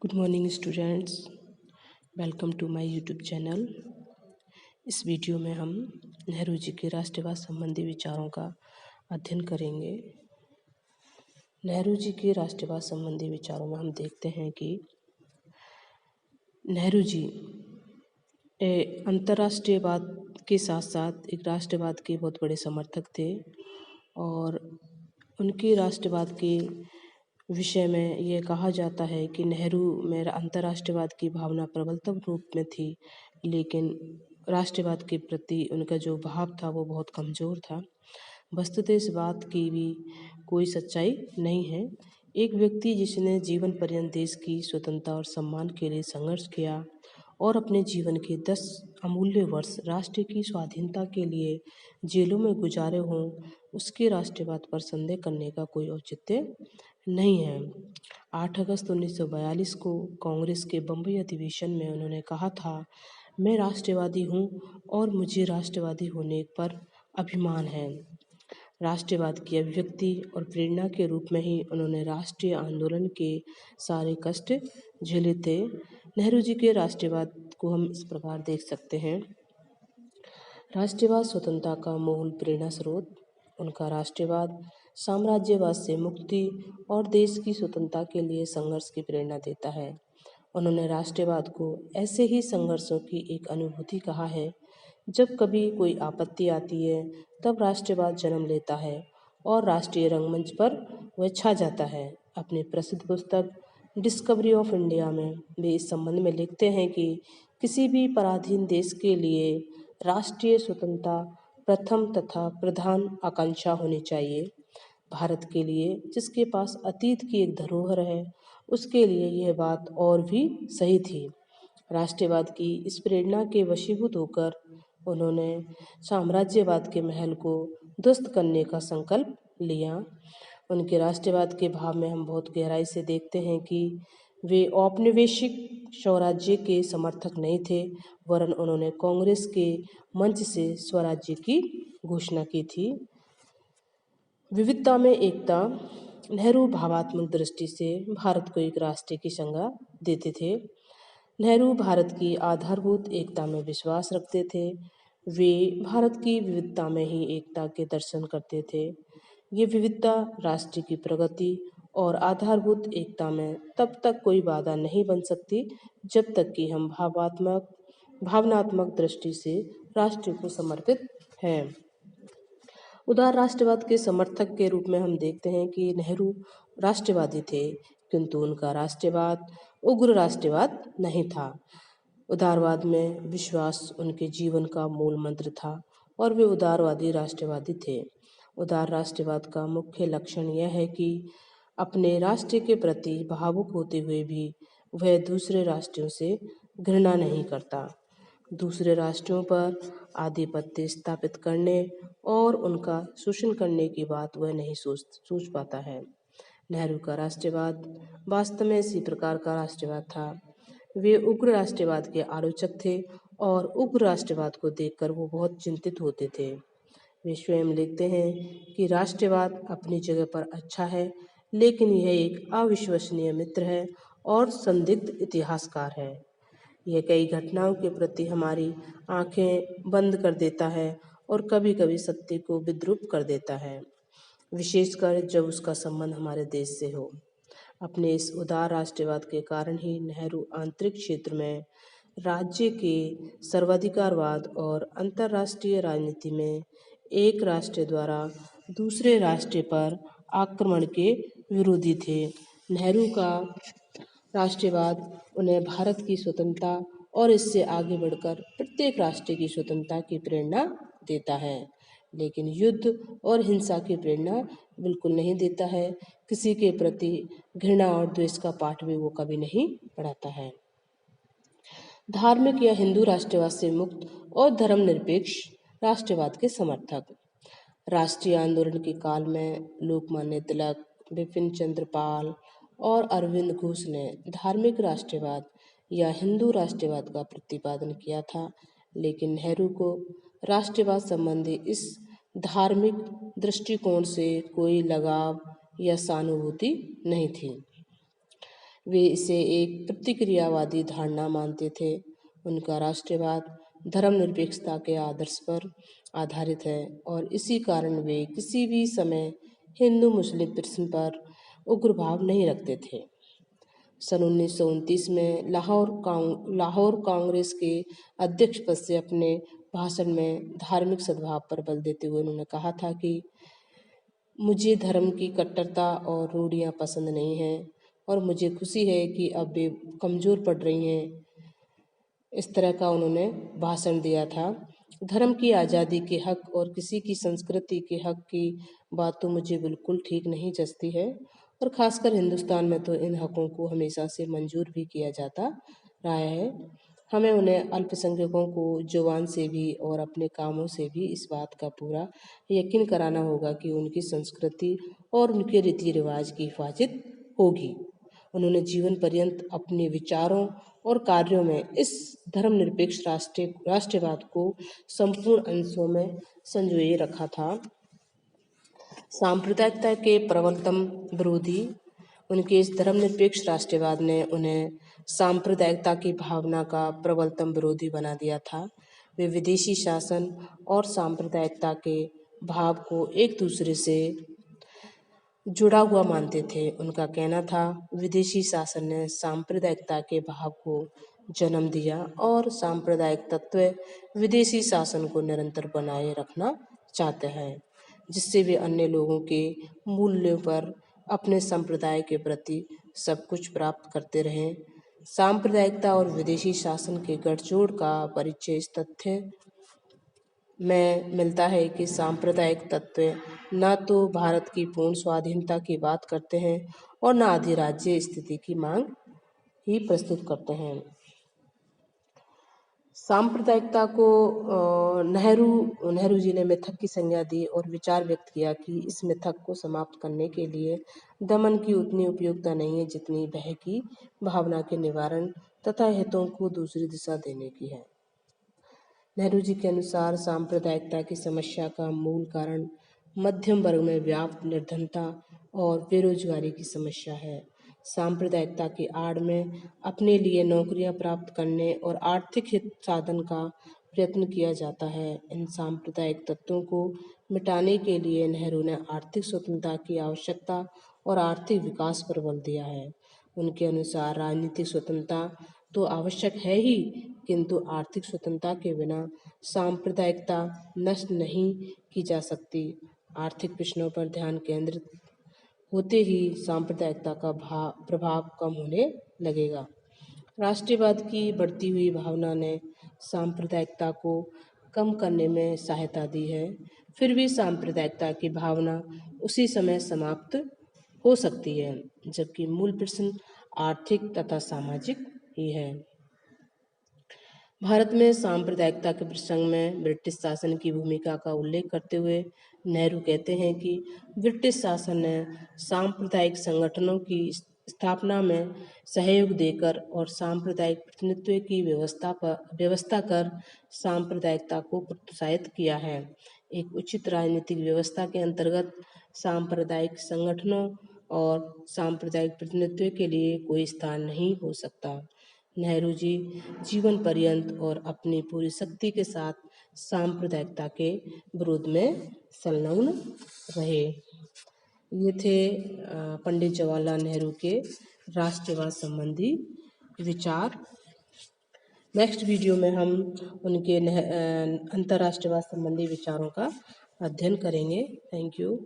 Good morning students, welcome to my YouTube channel. इस video में हम नेहरू जी के राष्ट्रवाद संबंधी विचारों का अध्ययन करेंगे। नेहरू जी के राष्ट्रवाद संबंधी विचारों में हम देखते हैं कि नेहरू जी अंतर्राष्ट्रीयवाद के साथ साथ एक राष्ट्रवाद के बहुत बड़े समर्थक थे और उनके राष्ट्रवाद के विषय में ये कहा जाता है कि नेहरू में अंतर्राष्ट्रीयवाद की भावना प्रबलतम रूप में थी, लेकिन राष्ट्रवाद के प्रति उनका जो भाव था वो बहुत कमज़ोर था। वस्तुतः इस बात की भी कोई सच्चाई नहीं है। एक व्यक्ति जिसने जीवन पर्यंत देश की स्वतंत्रता और सम्मान के लिए संघर्ष किया और अपने जीवन के 10 अमूल्य वर्ष राष्ट्र की स्वाधीनता के लिए जेलों में गुजारे हों, उसके राष्ट्रवाद पर संदेह करने का कोई औचित्य नहीं है। 8 अगस्त 1942 को कांग्रेस के बम्बई अधिवेशन में उन्होंने कहा था, मैं राष्ट्रवादी हूँ और मुझे राष्ट्रवादी होने पर अभिमान है। राष्ट्रवाद की अभिव्यक्ति और प्रेरणा के रूप में ही उन्होंने राष्ट्रीय आंदोलन के सारे कष्ट झेले थे। नेहरू जी के राष्ट्रवाद को हम इस प्रकार देख सकते हैं। राष्ट्रवाद स्वतंत्रता का मूल प्रेरणा स्रोत। उनका राष्ट्रवाद साम्राज्यवाद से मुक्ति और देश की स्वतंत्रता के लिए संघर्ष की प्रेरणा देता है। उन्होंने राष्ट्रवाद को ऐसे ही संघर्षों की एक अनुभूति कहा है। जब कभी कोई आपत्ति आती है तब राष्ट्रवाद जन्म लेता है और राष्ट्रीय रंगमंच पर वह छा जाता है। अपनी प्रसिद्ध पुस्तक डिस्कवरी ऑफ इंडिया में वे इस संबंध में लिखते हैं कि किसी भी पराधीन देश के लिए राष्ट्रीय स्वतंत्रता प्रथम तथा प्रधान आकांक्षा होनी चाहिए। भारत के लिए, जिसके पास अतीत की एक धरोहर है, उसके लिए यह बात और भी सही थी। राष्ट्रवाद की इस प्रेरणा के वशीभूत होकर उन्होंने साम्राज्यवाद के महल को ध्वस्त करने का संकल्प लिया। उनके राष्ट्रवाद के भाव में हम बहुत गहराई से देखते हैं कि वे औपनिवेशिक स्वराज्य के समर्थक नहीं थे, वरन उन्होंने कांग्रेस के मंच से स्वराज्य की घोषणा की थी। विविधता में एकता। नेहरू भावात्मक दृष्टि से भारत को एक राष्ट्र की संज्ञा देते थे। नेहरू भारत की आधारभूत एकता में विश्वास रखते थे। वे भारत की विविधता में ही एकता के दर्शन करते थे। ये विविधता राष्ट्र की प्रगति और आधारभूत एकता में तब तक कोई बाधा नहीं बन सकती जब तक कि हम भावनात्मक दृष्टि से राष्ट्र को समर्पित हैं। उदार राष्ट्रवाद के समर्थक के रूप में हम देखते हैं कि नेहरू राष्ट्रवादी थे, किंतु उनका राष्ट्रवाद उग्र राष्ट्रवाद नहीं था। उदारवाद में विश्वास उनके जीवन का मूल मंत्र था और वे उदारवादी राष्ट्रवादी थे। उदार राष्ट्रवाद का मुख्य लक्षण यह है कि अपने राष्ट्र के प्रति भावुक होते हुए भी वह दूसरे राष्ट्रों से घृणा नहीं करता। दूसरे राष्ट्रों पर आधिपत्य स्थापित करने और उनका शोषण करने की बात वह नहीं सोच पाता है। नेहरू का राष्ट्रवाद वास्तव में इसी प्रकार का राष्ट्रवाद था। वे उग्र राष्ट्रवाद के आलोचक थे और उग्र राष्ट्रवाद को देखकर वो बहुत चिंतित होते थे। वे स्वयं लिखते हैं कि राष्ट्रवाद अपनी जगह पर अच्छा है, लेकिन यह एक अविश्वसनीय मित्र है और संदिग्ध इतिहासकार है। यह कई घटनाओं के प्रति हमारी आंखें बंद कर देता है और कभी कभी सत्य को विद्रूप कर देता है, विशेषकर जब उसका संबंध हमारे देश से हो। अपने इस उदार राष्ट्रवाद के कारण ही नेहरू आंतरिक क्षेत्र में राज्य के सर्वाधिकारवाद और अंतर्राष्ट्रीय राजनीति में एक राष्ट्र द्वारा दूसरे राष्ट्र पर आक्रमण के विरोधी थे। नेहरू का राष्ट्रवाद उन्हें भारत की स्वतंत्रता और इससे आगे बढ़कर प्रत्येक राष्ट्र की स्वतंत्रता की प्रेरणा देता है, लेकिन युद्ध और हिंसा की प्रेरणा बिल्कुल नहीं देता है। किसी के प्रति घृणा और द्वेष का पाठ भी वो कभी नहीं पढ़ाता है। धार्मिक या हिंदू राष्ट्रवाद से मुक्त और धर्मनिरपेक्ष राष्ट्रवाद के समर्थक। राष्ट्रीय आंदोलन के काल में लोकमान्य तिलक, बिपिन चंद्र पाल और अरविंद घोष ने धार्मिक राष्ट्रवाद या हिंदू राष्ट्रवाद का प्रतिपादन किया था, लेकिन नेहरू को राष्ट्रवाद संबंधी इस धार्मिक दृष्टिकोण से कोई लगाव या सहानुभूति नहीं थी। वे इसे एक प्रतिक्रियावादी धारणा मानते थे। उनका राष्ट्रवाद धर्मनिरपेक्षता के आदर्श पर आधारित है और इसी कारण वे किसी भी समय हिंदू मुस्लिम प्रश्न पर उग्र भाव नहीं रखते थे। सन 1929 में लाहौर कांग्रेस के अध्यक्ष पद से अपने भाषण में धार्मिक सद्भाव पर बल देते हुए उन्होंने कहा था कि मुझे धर्म की कट्टरता और रूढ़ियाँ पसंद नहीं हैं और मुझे खुशी है कि अब वे कमज़ोर पड़ रही हैं। इस तरह का उन्होंने भाषण दिया था। धर्म की आज़ादी के हक और किसी की संस्कृति के हक की बात तो मुझे बिल्कुल ठीक नहीं जचती है और ख़ासकर हिंदुस्तान में तो इन हकों को हमेशा से मंजूर भी किया जाता रहा है। हमें उन्हें अल्पसंख्यकों को जुबान से भी और अपने कामों से भी इस बात का पूरा यकीन कराना होगा कि उनकी संस्कृति और उनके रीति रिवाज की हिफाजत होगी। उन्होंने जीवन पर्यंत अपने विचारों और कार्यों में इस धर्मनिरपेक्ष राष्ट्रवाद को संपूर्ण अंशों में संजोए रखा था। सांप्रदायिकता के प्रबलतम विरोधी उनके इस धर्मनिरपेक्ष राष्ट्रवाद ने उन्हें सांप्रदायिकता की भावना का प्रबलतम विरोधी बना दिया था। वे विदेशी शासन और सांप्रदायिकता के भाव को एक दूसरे से जुड़ा हुआ मानते थे। उनका कहना था विदेशी शासन ने सांप्रदायिकता के भाव को जन्म दिया और सांप्रदायिक तत्व विदेशी शासन को निरंतर बनाए रखना चाहते हैं, जिससे वे अन्य लोगों के मूल्यों पर अपने संप्रदाय के प्रति सब कुछ प्राप्त करते रहें। सांप्रदायिकता और विदेशी शासन के गठजोड़ का परिचय इस तथ्य में मिलता है कि सांप्रदायिक तत्व न तो भारत की पूर्ण स्वाधीनता की बात करते हैं और न अधिराज्य स्थिति की मांग ही प्रस्तुत करते हैं। सांप्रदायिकता को नेहरू जी ने मिथक की संज्ञा दी और विचार व्यक्त किया कि इस मिथक को समाप्त करने के लिए दमन की उतनी उपयोगिता नहीं है जितनी भय की भावना के निवारण तथा हितों को दूसरी दिशा देने की है। नेहरू जी के अनुसार सांप्रदायिकता की समस्या का मूल कारण मध्यम वर्ग में व्याप्त निर्धनता और बेरोजगारी की समस्या है। सांप्रदायिकता की आड़ में अपने लिए नौकरियां प्राप्त करने और आर्थिक हित साधन का प्रयत्न किया जाता है। इन सांप्रदायिक तत्वों को मिटाने के लिए नेहरू ने आर्थिक स्वतंत्रता की आवश्यकता और आर्थिक विकास पर बल दिया है। उनके अनुसार राजनीतिक स्वतंत्रता तो आवश्यक है ही, किंतु आर्थिक स्वतंत्रता के बिना सांप्रदायिकता नष्ट नहीं की जा सकती। आर्थिक प्रश्नों पर ध्यान केंद्रित होते ही सांप्रदायिकता का प्रभाव कम होने लगेगा। राष्ट्रवाद की बढ़ती हुई भावना ने सांप्रदायिकता को कम करने में सहायता दी है। फिर भी सांप्रदायिकता की भावना उसी समय समाप्त हो सकती है, जबकि मूल प्रश्न आर्थिक तथा सामाजिक ही है। भारत में सांप्रदायिकता के प्रसंग में ब्रिटिश शासन की भूमिका का उल्लेख करते हुए नेहरू कहते हैं कि ब्रिटिश शासन ने सांप्रदायिक संगठनों की स्थापना में सहयोग देकर और सांप्रदायिक प्रतिनिधित्व की व्यवस्था कर सांप्रदायिकता को प्रोत्साहित किया है। एक उचित राजनीतिक व्यवस्था के अंतर्गत सांप्रदायिक संगठनों और सांप्रदायिक प्रतिनिधित्व के लिए कोई स्थान नहीं हो सकता। नेहरू जी जीवन पर्यंत और अपनी पूरी शक्ति के साथ सांप्रदायिकता के विरोध में संलग्न रहे। ये थे पंडित जवाहरलाल नेहरू के राष्ट्रवाद संबंधी विचार। नेक्स्ट वीडियो में हम उनके अंतर्राष्ट्रवाद संबंधी विचारों का अध्ययन करेंगे। Thank you.